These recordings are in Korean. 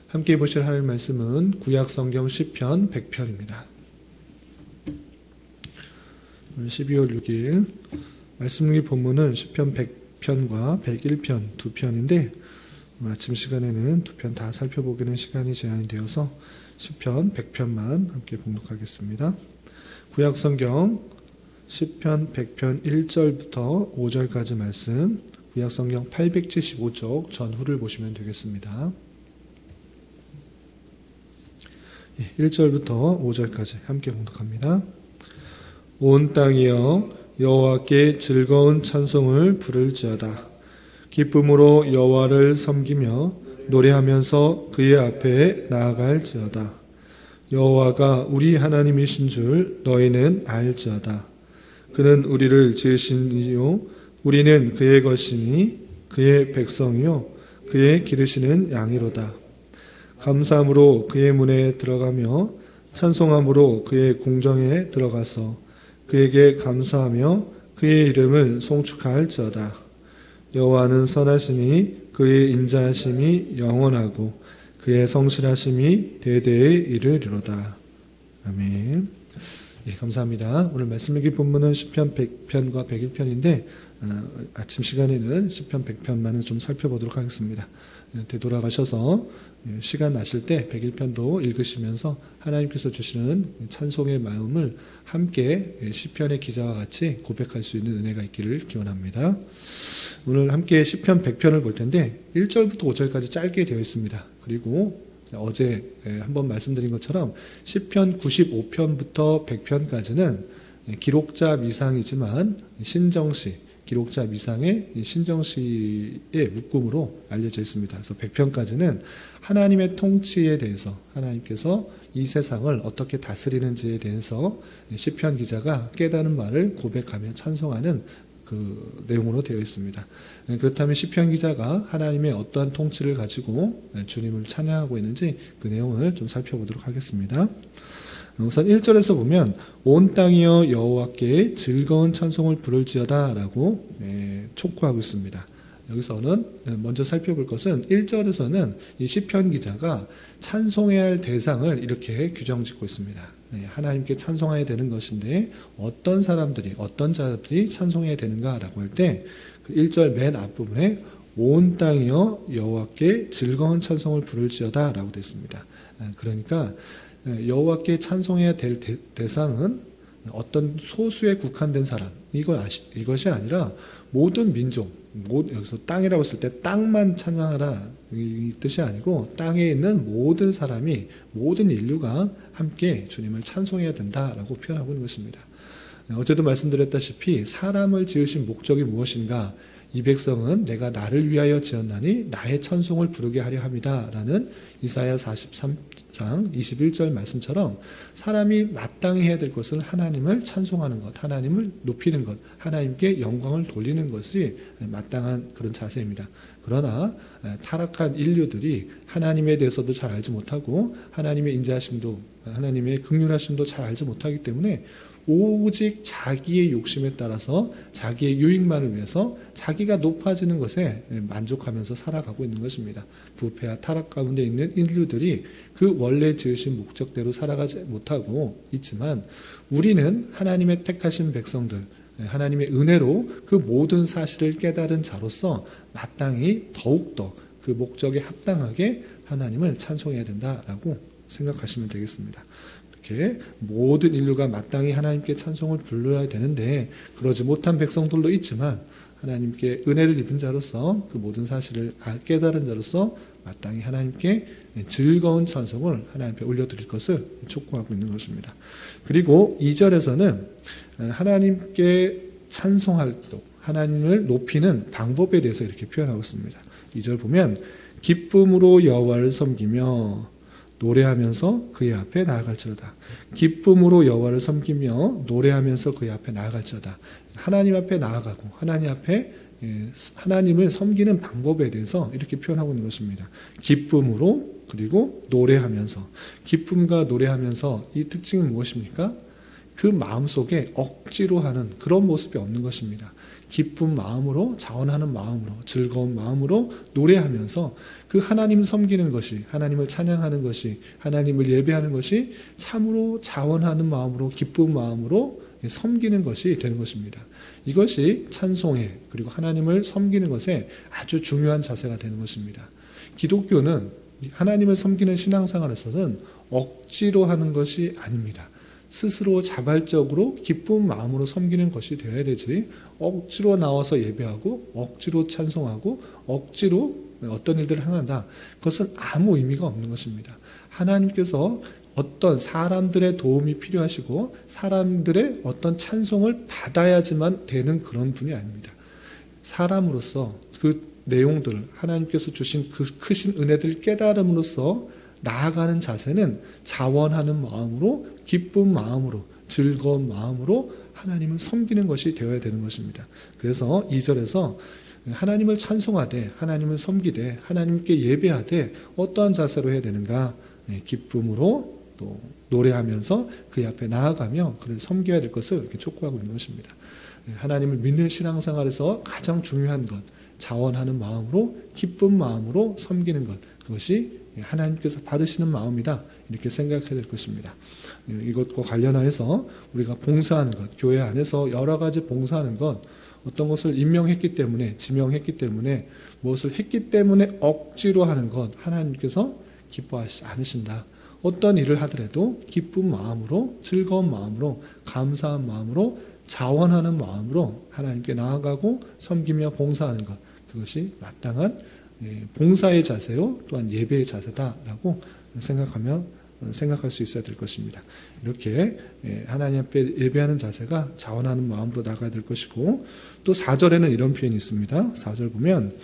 함께 보실 하나님 말씀은 구약성경 시편 100편입니다. 12월 6일 말씀기 본문은 시편 100편과 101편 두 편인데 아침 시간에는 두 편 다 살펴보기는 시간이 제한이 되어서 시편 100편만 함께 봉독하겠습니다. 구약성경 시편 100편 1절부터 5절까지 말씀, 구약성경 875쪽 전후를 보시면 되겠습니다. 1절부터 5절까지 함께 봉독합니다. 온 땅이여 여호와께 즐거운 찬송을 부를지어다. 기쁨으로 여호와를 섬기며 노래하면서 그의 앞에 나아갈지어다. 여호와가 우리 하나님이신 줄 너희는 알지어다. 그는 우리를 지으신 이요 우리는 그의 것이니 그의 백성이요 그의 기르시는 양이로다. 감사함으로 그의 문에 들어가며 찬송함으로 그의 궁정에 들어가서 그에게 감사하며 그의 이름을 송축할지어다. 여호와는 선하시니 그의 인자하심이 영원하고 그의 성실하심이 대대에 이르리로다. 아멘. 예, 감사합니다. 오늘 말씀 읽기 본문은 시편 100편과 101편인데 아침 시간에는 시편 100편만을 좀 살펴보도록 하겠습니다. 되돌아가셔서 시간 나실 때 101편도 읽으시면서 하나님께서 주시는 찬송의 마음을 함께 시편의 기자와 같이 고백할 수 있는 은혜가 있기를 기원합니다. 오늘 함께 시편 100편을 볼 텐데 1절부터 5절까지 짧게 되어 있습니다. 그리고 어제 한번 말씀드린 것처럼 시편 95편부터 100편까지는 기록자 미상이지만 신정시, 기록자 미상의 신정시의 묶음으로 알려져 있습니다. 그래서 100편까지는 하나님의 통치에 대해서, 하나님께서 이 세상을 어떻게 다스리는지에 대해서 시편 기자가 깨달은 말을 고백하며 찬송하는 그 내용으로 되어 있습니다. 그렇다면 시편 기자가 하나님의 어떠한 통치를 가지고 주님을 찬양하고 있는지 그 내용을 좀 살펴보도록 하겠습니다. 우선 1절에서 보면 온 땅이여 여호와께 즐거운 찬송을 부를지어다 라고 촉구하고 있습니다. 여기서는 먼저 살펴볼 것은 1절에서는 이 시편 기자가 찬송해야 할 대상을 이렇게 규정짓고 있습니다. 하나님께 찬송해야 되는 것인데 어떤 사람들이, 어떤 자들이 찬송해야 되는가라고 할 때 그 1절 맨 앞부분에 온 땅이여 여호와께 즐거운 찬송을 부를지어다 라고 되어 있습니다. 그러니까 여호와께 찬송해야 될 대상은 어떤 소수에 국한된 사람, 이것이 아니라 모든 민족, 여기서 땅이라고 했을 때 땅만 찬양하라 이 뜻이 아니고 땅에 있는 모든 사람이, 모든 인류가 함께 주님을 찬송해야 된다라고 표현하고 있는 것입니다. 어제도 말씀드렸다시피 사람을 지으신 목적이 무엇인가? 이 백성은 내가 나를 위하여 지었나니 나의 찬송을 부르게 하려 함이다 라는 이사야 43장 21절 말씀처럼 사람이 마땅히 해야 될 것은 하나님을 찬송하는 것, 하나님을 높이는 것, 하나님께 영광을 돌리는 것이 마땅한 그런 자세입니다. 그러나 타락한 인류들이 하나님에 대해서도 잘 알지 못하고 하나님의 인자하심도, 하나님의 긍휼하심도 잘 알지 못하기 때문에 오직 자기의 욕심에 따라서 자기의 유익만을 위해서 자기가 높아지는 것에 만족하면서 살아가고 있는 것입니다. 부패와 타락 가운데 있는 인류들이 그 원래 지으신 목적대로 살아가지 못하고 있지만 우리는 하나님의 택하신 백성들, 하나님의 은혜로 그 모든 사실을 깨달은 자로서 마땅히 더욱더 그 목적에 합당하게 하나님을 찬송해야 된다라고 생각하시면 되겠습니다. 이렇게 모든 인류가 마땅히 하나님께 찬송을 불러야 되는데 그러지 못한 백성들도 있지만 하나님께 은혜를 입은 자로서 그 모든 사실을 깨달은 자로서 마땅히 하나님께 즐거운 찬송을 하나님 앞에 올려드릴 것을 촉구하고 있는 것입니다. 그리고 2절에서는 하나님께 찬송할 때 하나님을 높이는 방법에 대해서 이렇게 표현하고 있습니다. 2절 보면 기쁨으로 여호와를 섬기며 노래하면서 그의 앞에 나아갈지어다. 기쁨으로 여호와를 섬기며 노래하면서 그의 앞에 나아갈지어다. 하나님 앞에 나아가고 하나님 앞에 하나님을 섬기는 방법에 대해서 이렇게 표현하고 있는 것입니다. 기쁨으로 그리고 노래하면서, 기쁨과 노래하면서 이 특징은 무엇입니까? 그 마음속에 억지로 하는 그런 모습이 없는 것입니다. 기쁜 마음으로, 자원하는 마음으로, 즐거운 마음으로 노래하면서 그 하나님을 섬기는 것이, 하나님을 찬양하는 것이, 하나님을 예배하는 것이 참으로 자원하는 마음으로, 기쁜 마음으로 섬기는 것이 되는 것입니다. 이것이 찬송회, 그리고 하나님을 섬기는 것에 아주 중요한 자세가 되는 것입니다. 기독교는 하나님을 섬기는 신앙생활에서는 억지로 하는 것이 아닙니다. 스스로 자발적으로 기쁜 마음으로 섬기는 것이 되어야 되지, 억지로 나와서 예배하고 억지로 찬송하고 억지로 어떤 일들을 행한다. 그것은 아무 의미가 없는 것입니다. 하나님께서 어떤 사람들의 도움이 필요하시고 사람들의 어떤 찬송을 받아야지만 되는 그런 분이 아닙니다. 사람으로서 그 내용들, 하나님께서 주신 그 크신 은혜들을 깨달음으로써 나아가는 자세는 자원하는 마음으로, 기쁜 마음으로, 즐거운 마음으로 하나님을 섬기는 것이 되어야 되는 것입니다. 그래서 2절에서 하나님을 찬송하되, 하나님을 섬기되, 하나님께 예배하되 어떠한 자세로 해야 되는가? 기쁨으로 또 노래하면서 그의 앞에 나아가며 그를 섬겨야 될 것을 이렇게 촉구하고 있는 것입니다. 하나님을 믿는 신앙생활에서 가장 중요한 것, 자원하는 마음으로, 기쁜 마음으로 섬기는 것, 그것이 하나님께서 받으시는 마음이다, 이렇게 생각해야 될 것입니다. 이것과 관련하여서 우리가 봉사하는 것, 교회 안에서 여러 가지 봉사하는 것, 어떤 것을 임명했기 때문에, 지명했기 때문에, 무엇을 했기 때문에 억지로 하는 것, 하나님께서 기뻐하시지 않으신다. 어떤 일을 하더라도 기쁜 마음으로, 즐거운 마음으로, 감사한 마음으로, 자원하는 마음으로 하나님께 나아가고 섬기며 봉사하는 것, 그것이 마땅한 봉사의 자세요, 또한 예배의 자세다라고 생각할 수 있어야 될 것입니다. 이렇게 하나님 앞에 예배하는 자세가 자원하는 마음으로 나가야 될 것이고, 또 4절에는 이런 표현이 있습니다. 4절 보면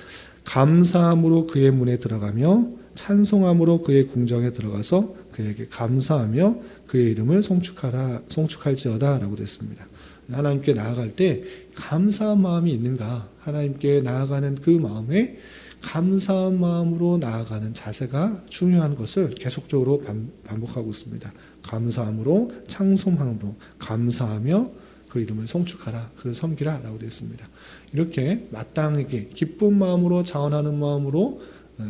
감사함으로 그의 문에 들어가며 찬송함으로 그의 궁정에 들어가서 그에게 감사하며 그의 이름을 송축할지어다 라고 됐습니다. 하나님께 나아갈 때 감사한 마음이 있는가? 하나님께 나아가는 그 마음에 감사한 마음으로 나아가는 자세가 중요한 것을 계속적으로 반복하고 있습니다. 감사함으로, 찬송함으로, 감사하며 그 이름을 송축하라, 그를 섬기라 라고 되어 있습니다. 이렇게 마땅하게 기쁜 마음으로, 자원하는 마음으로,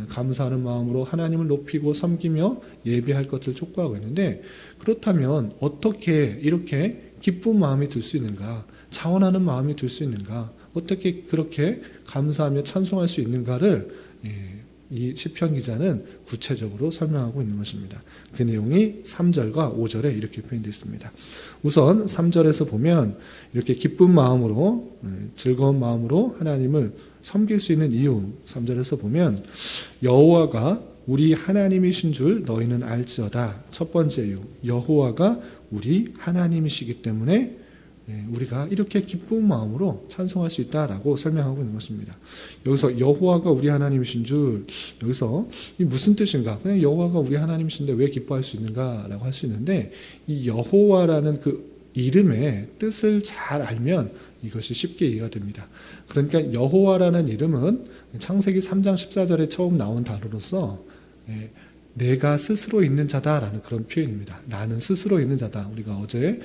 감사하는 마음으로 하나님을 높이고 섬기며 예배할 것을 촉구하고 있는데, 그렇다면 어떻게 이렇게 기쁜 마음이 들 수 있는가? 자원하는 마음이 들 수 있는가? 어떻게 그렇게 감사하며 찬송할 수 있는가를 이 시편 기자는 구체적으로 설명하고 있는 것입니다. 그 내용이 3절과 5절에 이렇게 표현되어 있습니다. 우선 3절에서 보면 이렇게 기쁜 마음으로, 즐거운 마음으로 하나님을 섬길 수 있는 이유, 3절에서 보면 여호와가 우리 하나님이신 줄 너희는 알지어다. 첫 번째 이유, 여호와가 우리 하나님이시기 때문에 우리가 이렇게 기쁜 마음으로 찬송할 수 있다라고 설명하고 있는 것입니다. 여기서 여호와가 우리 하나님이신 줄, 여기서 이 무슨 뜻인가? 그냥 여호와가 우리 하나님이신데 왜 기뻐할 수 있는가라고 할 수 있는데, 이 여호와라는 그 이름의 뜻을 잘 알면 이것이 쉽게 이해가 됩니다. 그러니까 여호와라는 이름은 창세기 3장 14절에 처음 나온 단어로서 내가 스스로 있는 자다라는 그런 표현입니다. 나는 스스로 있는 자다. 우리가 어제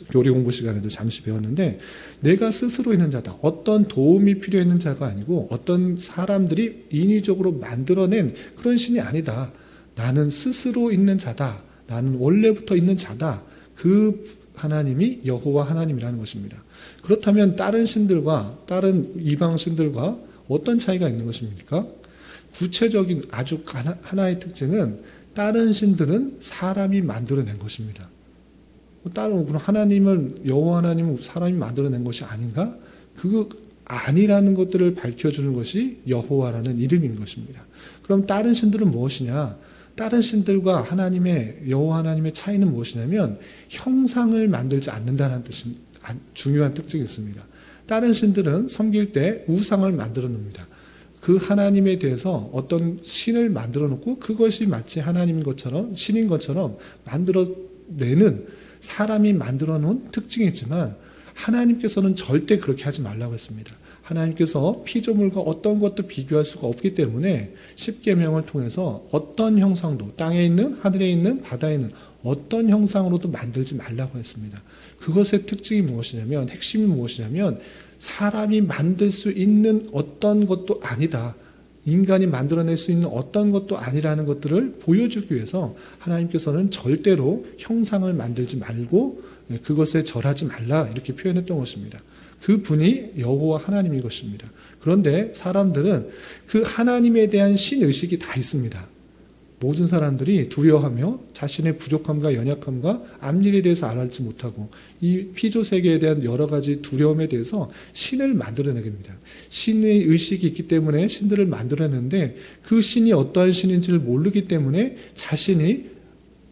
교리 공부 시간에도 잠시 배웠는데, 내가 스스로 있는 자다. 어떤 도움이 필요 있는 자가 아니고 어떤 사람들이 인위적으로 만들어낸 그런 신이 아니다. 나는 스스로 있는 자다. 나는 원래부터 있는 자다. 그 하나님이 여호와 하나님이라는 것입니다. 그렇다면 다른 신들과 다른 이방 신들과 어떤 차이가 있는 것입니까? 구체적인 아주 하나의 특징은 다른 신들은 사람이 만들어낸 것입니다. 다른 하나님을, 여호와 하나님은 사람이 만들어낸 것이 아닌가? 그거 아니라는 것들을 밝혀주는 것이 여호와라는 이름인 것입니다. 그럼 다른 신들은 무엇이냐? 다른 신들과 하나님의, 여호와 하나님의 차이는 무엇이냐면 형상을 만들지 않는다는 뜻이 중요한 특징이 있습니다. 다른 신들은 섬길 때 우상을 만들어 놓습니다. 그 하나님에 대해서 어떤 신을 만들어 놓고 그것이 마치 하나님인 것처럼, 신인 것처럼 만들어내는, 사람이 만들어 놓은 특징이 있지만 하나님께서는 절대 그렇게 하지 말라고 했습니다. 하나님께서 피조물과 어떤 것도 비교할 수가 없기 때문에 십계명을 통해서 어떤 형상도, 땅에 있는, 하늘에 있는, 바다에 있는 어떤 형상으로도 만들지 말라고 했습니다. 그것의 특징이 무엇이냐면, 핵심이 무엇이냐면 사람이 만들 수 있는 어떤 것도 아니다. 인간이 만들어낼 수 있는 어떤 것도 아니라는 것들을 보여주기 위해서 하나님께서는 절대로 형상을 만들지 말고 그것에 절하지 말라 이렇게 표현했던 것입니다. 그 분이 여호와 하나님인 것입니다. 그런데 사람들은 그 하나님에 대한 신의식이 다 있습니다. 모든 사람들이 두려워하며 자신의 부족함과 연약함과 앞일에 대해서 알지 못하고 이 피조세계에 대한 여러 가지 두려움에 대해서 신을 만들어내게 됩니다. 신의 의식이 있기 때문에 신들을 만들어내는데 그 신이 어떠한 신인지를 모르기 때문에 자신이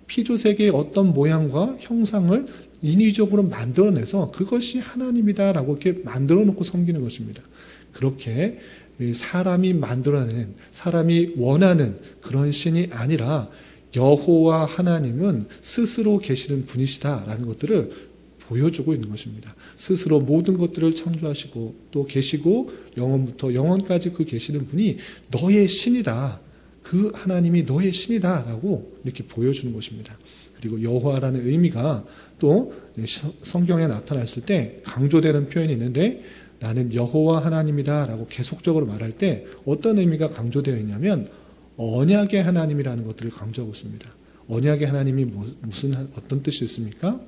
피조세계의 어떤 모양과 형상을 인위적으로 만들어내서 그것이 하나님이다라고 이렇게 만들어 놓고 섬기는 것입니다. 그렇게 사람이 만들어낸, 사람이 원하는 그런 신이 아니라 여호와 하나님은 스스로 계시는 분이시다라는 것들을 보여주고 있는 것입니다. 스스로 모든 것들을 창조하시고 또 계시고 영원부터 영원까지 그 계시는 분이 너의 신이다. 그 하나님이 너의 신이다라고 이렇게 보여주는 것입니다. 그리고 여호와라는 의미가 또 성경에 나타났을 때 강조되는 표현이 있는데 나는 여호와 하나님이다 라고 계속적으로 말할 때 어떤 의미가 강조되어 있냐면 언약의 하나님이라는 것들을 강조하고 있습니다. 언약의 하나님이 어떤 뜻이 있습니까?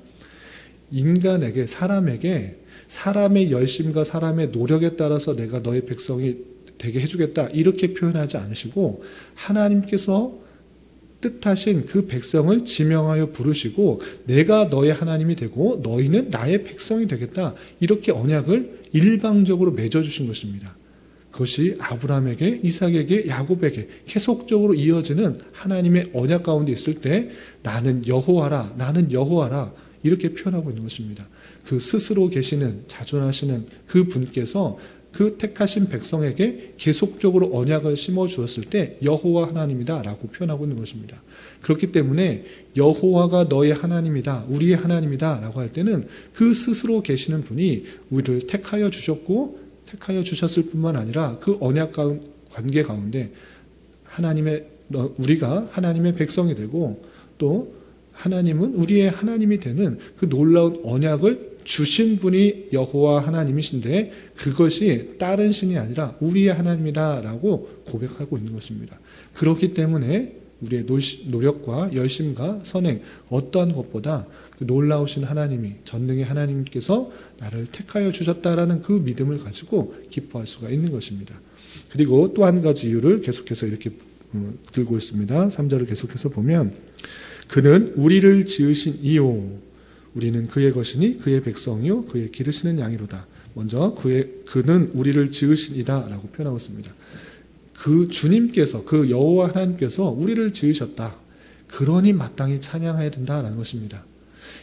인간에게 사람에게 사람의 열심과 사람의 노력에 따라서 내가 너의 백성이 되게 해주겠다 이렇게 표현하지 않으시고 하나님께서 뜻하신 그 백성을 지명하여 부르시고 내가 너의 하나님이 되고 너희는 나의 백성이 되겠다 이렇게 언약을 일방적으로 맺어주신 것입니다. 그것이 아브라함에게 이삭에게 야곱에게 계속적으로 이어지는 하나님의 언약 가운데 있을 때 나는 여호와라 나는 여호와라 이렇게 표현하고 있는 것입니다. 그 스스로 계시는 자존하시는 그 분께서 그 택하신 백성에게 계속적으로 언약을 심어주었을 때 여호와 하나님이다 라고 표현하고 있는 것입니다. 그렇기 때문에 여호와가 너의 하나님이다 우리의 하나님이다 라고 할 때는 그 스스로 계시는 분이 우리를 택하여 주셨고 택하여 주셨을 뿐만 아니라 그 언약 관계 가운데 우리가 하나님의 백성이 되고 또 하나님은 우리의 하나님이 되는 그 놀라운 언약을 주신 분이 여호와 하나님이신데 그것이 다른 신이 아니라 우리의 하나님이라고 고백하고 있는 것입니다. 그렇기 때문에 우리의 노력과 열심과 선행 어떠한 것보다 그 놀라우신 하나님이 전능의 하나님께서 나를 택하여 주셨다라는 그 믿음을 가지고 기뻐할 수가 있는 것입니다. 그리고 또 한 가지 이유를 계속해서 이렇게 들고 있습니다. 3절을 계속해서 보면 그는 우리를 지으신 이요 우리는 그의 것이니 그의 백성이요 그의 기르시는 양이로다. 먼저 그는 우리를 지으시니라 라고 표현하고 있습니다. 그 주님께서 그 여호와 하나님께서 우리를 지으셨다. 그러니 마땅히 찬양해야 된다라는 것입니다.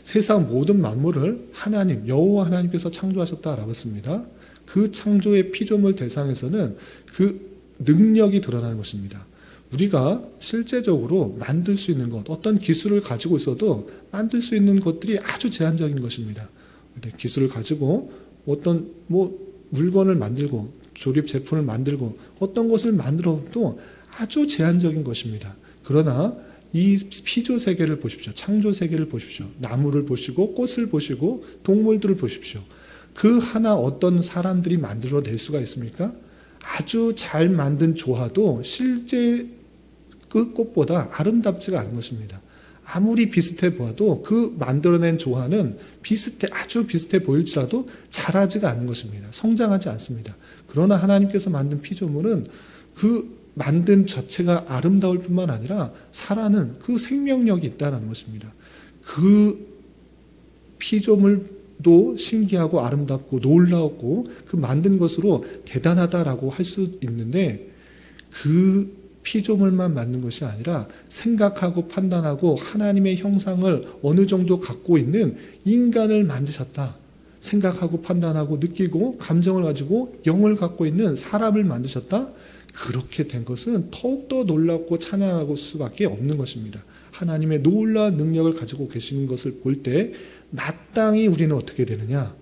세상 모든 만물을 하나님 여호와 하나님께서 창조하셨다라고 했습니다. 그 창조의 피조물 대상에서는 그 능력이 드러나는 것입니다. 우리가 실제적으로 만들 수 있는 것, 어떤 기술을 가지고 있어도 만들 수 있는 것들이 아주 제한적인 것입니다. 기술을 가지고 어떤 물건을 만들고 조립 제품을 만들고 어떤 것을 만들어도 아주 제한적인 것입니다. 그러나 이 피조 세계를 보십시오. 창조 세계를 보십시오. 나무를 보시고 꽃을 보시고 동물들을 보십시오. 그 하나 어떤 사람들이 만들어낼 수가 있습니까? 아주 잘 만든 조화도 실제 그 꽃보다 아름답지가 않은 것입니다. 아무리 비슷해 보아도 그 만들어낸 조화는 아주 비슷해 보일지라도 자라지가 않는 것입니다. 성장하지 않습니다. 그러나 하나님께서 만든 피조물은 그 만든 자체가 아름다울 뿐만 아니라 살아는 그 생명력이 있다는 것입니다. 그 피조물도 신기하고 아름답고 놀라웠고 그 만든 것으로 대단하다라고 할 수 있는데 그 피조물만 만든 것이 아니라 생각하고 판단하고 하나님의 형상을 어느 정도 갖고 있는 인간을 만드셨다. 생각하고 판단하고 느끼고 감정을 가지고 영을 갖고 있는 사람을 만드셨다. 그렇게 된 것은 더욱더 놀랍고 찬양하고 수밖에 없는 것입니다. 하나님의 놀라운 능력을 가지고 계시는 것을 볼 때 마땅히 우리는 어떻게 되느냐?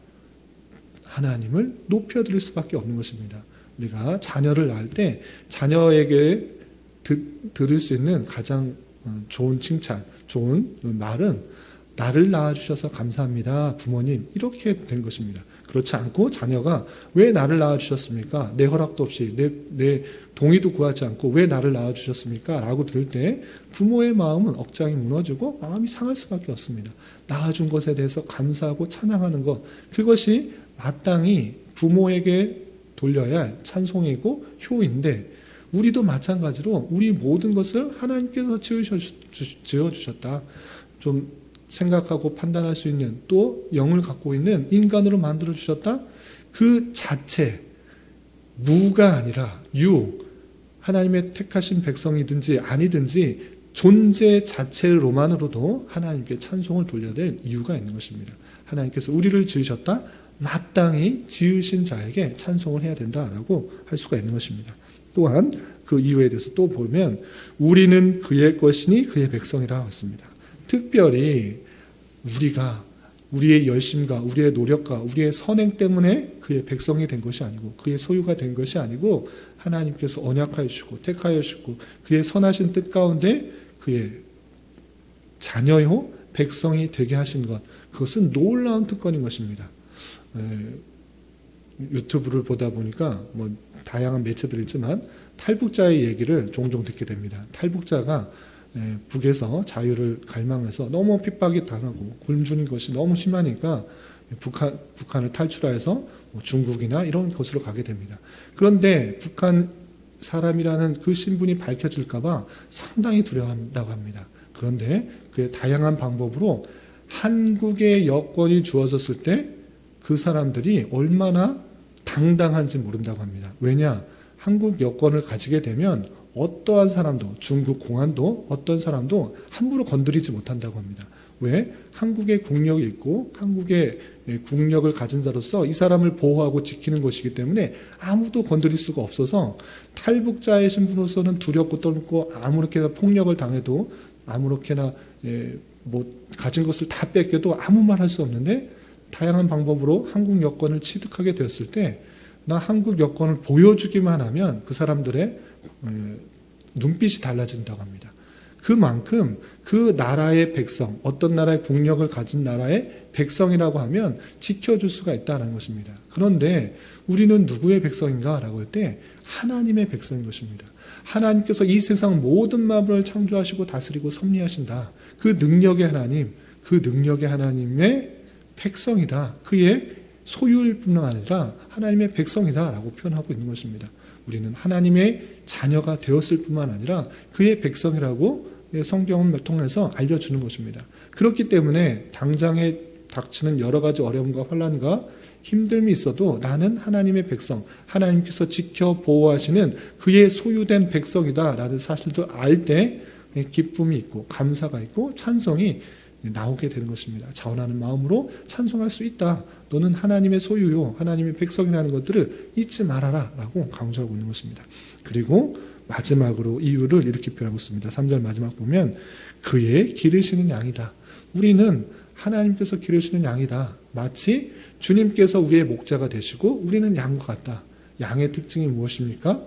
하나님을 높여드릴 수밖에 없는 것입니다. 우리가 자녀를 낳을 때 자녀에게 들을 수 있는 가장 좋은 칭찬, 좋은 말은 나를 낳아주셔서 감사합니다. 부모님 이렇게 된 것입니다. 그렇지 않고 자녀가 왜 나를 낳아주셨습니까? 내 허락도 없이 내 동의도 구하지 않고 왜 나를 낳아주셨습니까? 라고 들을 때 부모의 마음은 억장이 무너지고 마음이 상할 수밖에 없습니다. 낳아준 것에 대해서 감사하고 찬양하는 것, 그것이 마땅히 부모에게 돌려야 할 찬송이고 효인데, 우리도 마찬가지로 우리 모든 것을 하나님께서 지어주셨다. 좀 생각하고 판단할 수 있는, 또 영을 갖고 있는 인간으로 만들어주셨다. 그 자체, 무가 아니라 유, 하나님의 택하신 백성이든지 아니든지 존재 자체로만으로도 하나님께 찬송을 돌려야 될 이유가 있는 것입니다. 하나님께서 우리를 지으셨다. 마땅히 지으신 자에게 찬송을 해야 된다라고 할 수가 있는 것입니다. 또한 그 이유에 대해서 또 보면 우리는 그의 것이니 그의 백성이라 했습니다. 특별히 우리가 우리의 열심과 우리의 노력과 우리의 선행 때문에 그의 백성이 된 것이 아니고 그의 소유가 된 것이 아니고 하나님께서 언약하여 주시고 택하여 주시고 그의 선하신 뜻 가운데 그의 자녀요 백성이 되게 하신 것, 그것은 놀라운 특권인 것입니다. 유튜브를 보다 보니까 뭐 다양한 매체들이 있지만 탈북자의 얘기를 종종 듣게 됩니다. 탈북자가 북에서 자유를 갈망해서 너무 핍박이 당하고 굶주린 것이 너무 심하니까 북한을 탈출해서 중국이나 이런 곳으로 가게 됩니다. 그런데 북한 사람이라는 그 신분이 밝혀질까 봐 상당히 두려워한다고 합니다. 그런데 그 다양한 방법으로 한국의 여권이 주어졌을 때 그 사람들이 얼마나 당당한지 모른다고 합니다. 왜냐? 한국 여권을 가지게 되면 어떠한 사람도, 중국 공안도 어떤 사람도 함부로 건드리지 못한다고 합니다. 왜? 한국의 국력이 있고 한국의 국력을 가진 자로서 이 사람을 보호하고 지키는 것이기 때문에 아무도 건드릴 수가 없어서 탈북자의 신분으로서는 두렵고 떨고 아무렇게나 폭력을 당해도 아무렇게나 가진 것을 다 뺏겨도 아무 말 할 수 없는데, 다양한 방법으로 한국 여권을 취득하게 되었을 때 나 한국 여권을 보여주기만 하면 그 사람들의 눈빛이 달라진다고 합니다. 그만큼 그 나라의 백성, 어떤 나라의 국력을 가진 나라의 백성이라고 하면 지켜줄 수가 있다는 것입니다. 그런데 우리는 누구의 백성인가? 라고 할 때 하나님의 백성인 것입니다. 하나님께서 이 세상 모든 만물을 창조하시고 다스리고 섭리하신다. 그 능력의 하나님, 그 능력의 하나님의 백성이다. 그의 소유일 뿐만 아니라 하나님의 백성이다 라고 표현하고 있는 것입니다. 우리는 하나님의 자녀가 되었을 뿐만 아니라 그의 백성이라고 성경을 통해서 알려주는 것입니다. 그렇기 때문에 당장에 닥치는 여러 가지 어려움과 환난과 힘듦이 있어도 나는 하나님의 백성, 하나님께서 지켜 보호하시는 그의 소유된 백성이다 라는 사실도 알 때 기쁨이 있고 감사가 있고 찬송이 나오게 되는 것입니다. 자원하는 마음으로 찬송할 수 있다. 너는 하나님의 소유요, 하나님의 백성이라는 것들을 잊지 말아라 라고 강조하고 있는 것입니다. 그리고 마지막으로 이유를 이렇게 표현하고 있습니다. 3절 마지막 보면 그의 기르시는 양이다. 우리는 하나님께서 기르시는 양이다. 마치 주님께서 우리의 목자가 되시고 우리는 양과 같다. 양의 특징이 무엇입니까?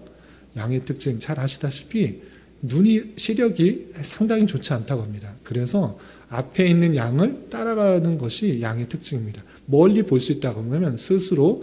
양의 특징 잘 아시다시피 시력이 상당히 좋지 않다고 합니다. 그래서 앞에 있는 양을 따라가는 것이 양의 특징입니다. 멀리 볼 수 있다고 하면 스스로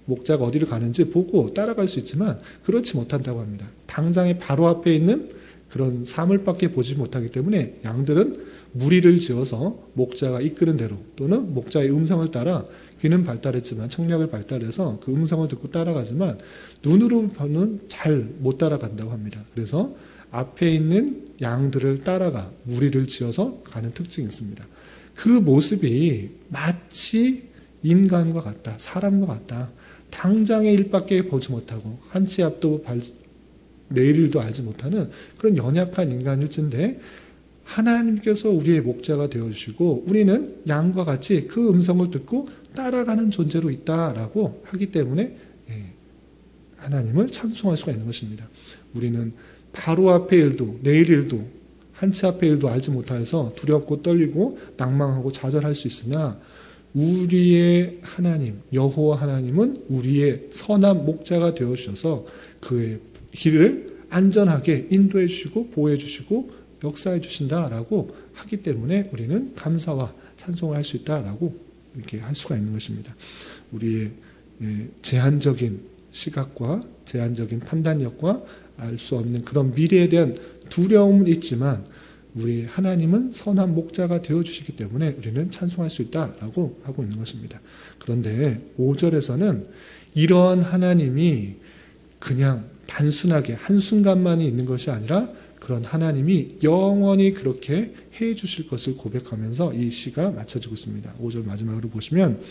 목자가 어디를 가는지 보고 따라갈 수 있지만 그렇지 못한다고 합니다. 당장에 바로 앞에 있는 그런 사물밖에 보지 못하기 때문에 양들은 무리를 지어서 목자가 이끄는 대로 또는 목자의 음성을 따라 귀는 발달했지만 청력을 발달해서 그 음성을 듣고 따라가지만 눈으로는 잘 못 따라간다고 합니다. 그래서 앞에 있는 양들을 따라가 무리를 지어서 가는 특징이 있습니다. 그 모습이 마치 인간과 같다. 사람과 같다. 당장의 일밖에 보지 못하고 한 치 앞도 내일 일도 알지 못하는 그런 연약한 인간일진데 하나님께서 우리의 목자가 되어주시고 우리는 양과 같이 그 음성을 듣고 따라가는 존재로 있다라고 하기 때문에 하나님을 찬송할 수가 있는 것입니다. 우리는 바로 앞의 일도 내일 일도 한 치 앞의 일도 알지 못해서 두렵고 떨리고 낭망하고 좌절할 수 있으나 우리의 하나님 여호와 하나님은 우리의 선한 목자가 되어주셔서 그의 길을 안전하게 인도해 주시고 보호해 주시고 역사해 주신다라고 하기 때문에 우리는 감사와 찬송을 할 수 있다라고 이렇게 할 수가 있는 것입니다. 우리의 제한적인 시각과 제한적인 판단력과 알 수 없는 그런 미래에 대한 두려움은 있지만 우리 하나님은 선한 목자가 되어주시기 때문에 우리는 찬송할 수 있다라고 하고 있는 것입니다. 그런데 5절에서는 이러한 하나님이 그냥 단순하게 한순간만이 있는 것이 아니라 그런 하나님이 영원히 그렇게 해 주실 것을 고백하면서 이 시가 마쳐지고 있습니다. 5절 마지막으로 보시면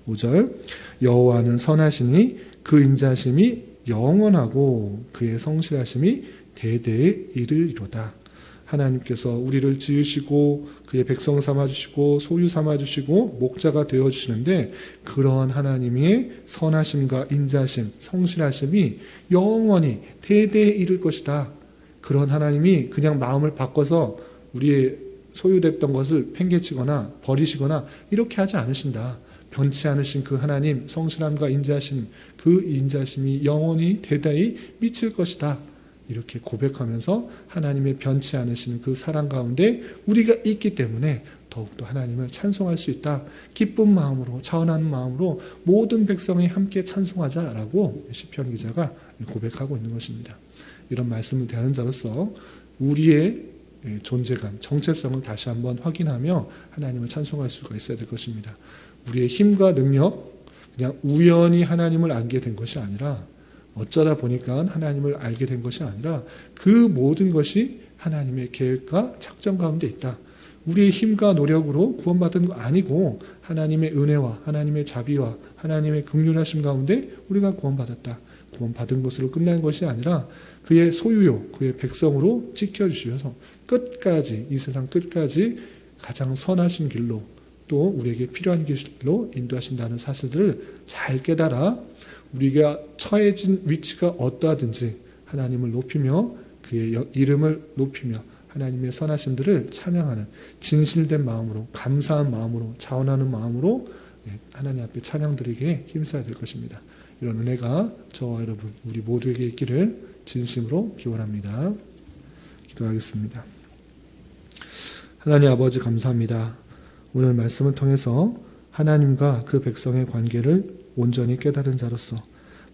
5절 여호와는 선하시니 그 인자심이 영원하고 그의 성실하심이 대대에 이르리로다. 하나님께서 우리를 지으시고 그의 백성 삼아주시고 소유 삼아주시고 목자가 되어주시는데 그러한 하나님의 선하심과 인자심, 성실하심이 영원히 대대에 이를 것이다. 그런 하나님이 그냥 마음을 바꿔서 우리의 소유됐던 것을 팽개치거나 버리시거나 이렇게 하지 않으신다. 변치 않으신 그 하나님 성실함과 인자심, 그 인자심이 영원히 대대에 미칠 것이다. 이렇게 고백하면서 하나님의 변치 않으시는 그 사랑 가운데 우리가 있기 때문에 더욱더 하나님을 찬송할 수 있다. 기쁜 마음으로, 차원하는 마음으로 모든 백성이 함께 찬송하자라고 시편 기자가 고백하고 있는 것입니다. 이런 말씀을 대하는 자로서 우리의 존재감, 정체성을 다시 한번 확인하며 하나님을 찬송할 수가 있어야 될 것입니다. 우리의 힘과 능력, 그냥 우연히 하나님을 알게 된 것이 아니라 어쩌다 보니까 하나님을 알게 된 것이 아니라 그 모든 것이 하나님의 계획과 작전 가운데 있다. 우리의 힘과 노력으로 구원받은 거 아니고 하나님의 은혜와 하나님의 자비와 하나님의 긍휼하심 가운데 우리가 구원받았다. 구원받은 것으로 끝난 것이 아니라 그의 소유요, 그의 백성으로 지켜주셔서 끝까지, 이 세상 끝까지 가장 선하신 길로 또 우리에게 필요한 길로 인도하신다는 사실들을 잘 깨달아 우리가 처해진 위치가 어떠하든지 하나님을 높이며 그의 이름을 높이며 하나님의 선하심들을 찬양하는 진실된 마음으로, 감사한 마음으로, 자원하는 마음으로 하나님 앞에 찬양드리기에 힘써야 될 것입니다. 이런 은혜가 저와 여러분 우리 모두에게 있기를 진심으로 기원합니다. 기도하겠습니다. 하나님 아버지 감사합니다. 오늘 말씀을 통해서 하나님과 그 백성의 관계를 온전히 깨달은 자로서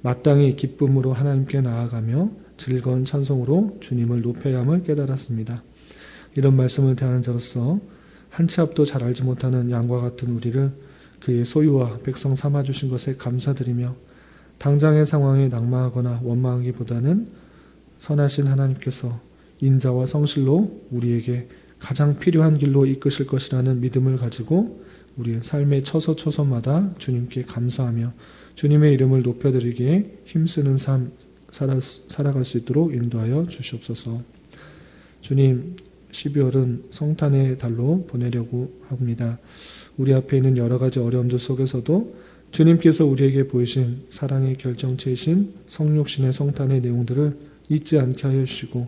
마땅히 기쁨으로 하나님께 나아가며 즐거운 찬송으로 주님을 높여야 함을 깨달았습니다. 이런 말씀을 대하는 자로서 한 치 앞도 잘 알지 못하는 양과 같은 우리를 그의 소유와 백성 삼아주신 것에 감사드리며 당장의 상황에 낙마하거나 원망하기보다는 선하신 하나님께서 인자와 성실로 우리에게 가장 필요한 길로 이끄실 것이라는 믿음을 가지고 우리의 삶의 처소처소마다 주님께 감사하며 주님의 이름을 높여드리기에 힘쓰는 삶 살아갈 수 있도록 인도하여 주시옵소서. 주님, 12월은 성탄의 달로 보내려고 합니다. 우리 앞에 있는 여러 가지 어려움들 속에서도 주님께서 우리에게 보이신 사랑의 결정체이신 성육신의 성탄의 내용들을 잊지 않게 하여 주시고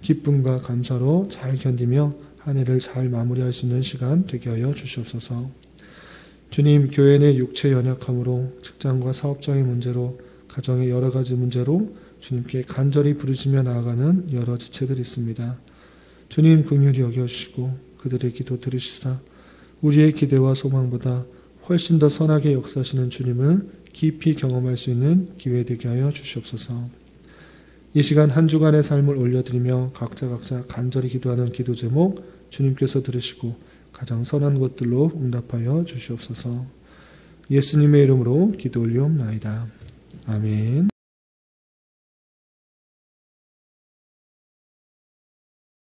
기쁨과 감사로 잘 견디며 한 해를 잘 마무리할 수 있는 시간 되게 하여 주시옵소서. 주님, 교회 내 육체 연약함으로 직장과 사업장의 문제로 가정의 여러 가지 문제로 주님께 간절히 부르짖며 나아가는 여러 지체들이 있습니다. 주님 긍휼히 여겨주시고 그들의 기도 들으시사 우리의 기대와 소망보다 훨씬 더 선하게 역사하시는 주님을 깊이 경험할 수 있는 기회 되게 하여 주시옵소서. 이 시간 한 주간의 삶을 올려드리며 각자 간절히 기도하는 기도 제목 주님께서 들으시고 가장 선한 것들로 응답하여 주시옵소서. 예수님의 이름으로 기도 올리옵나이다. 아멘.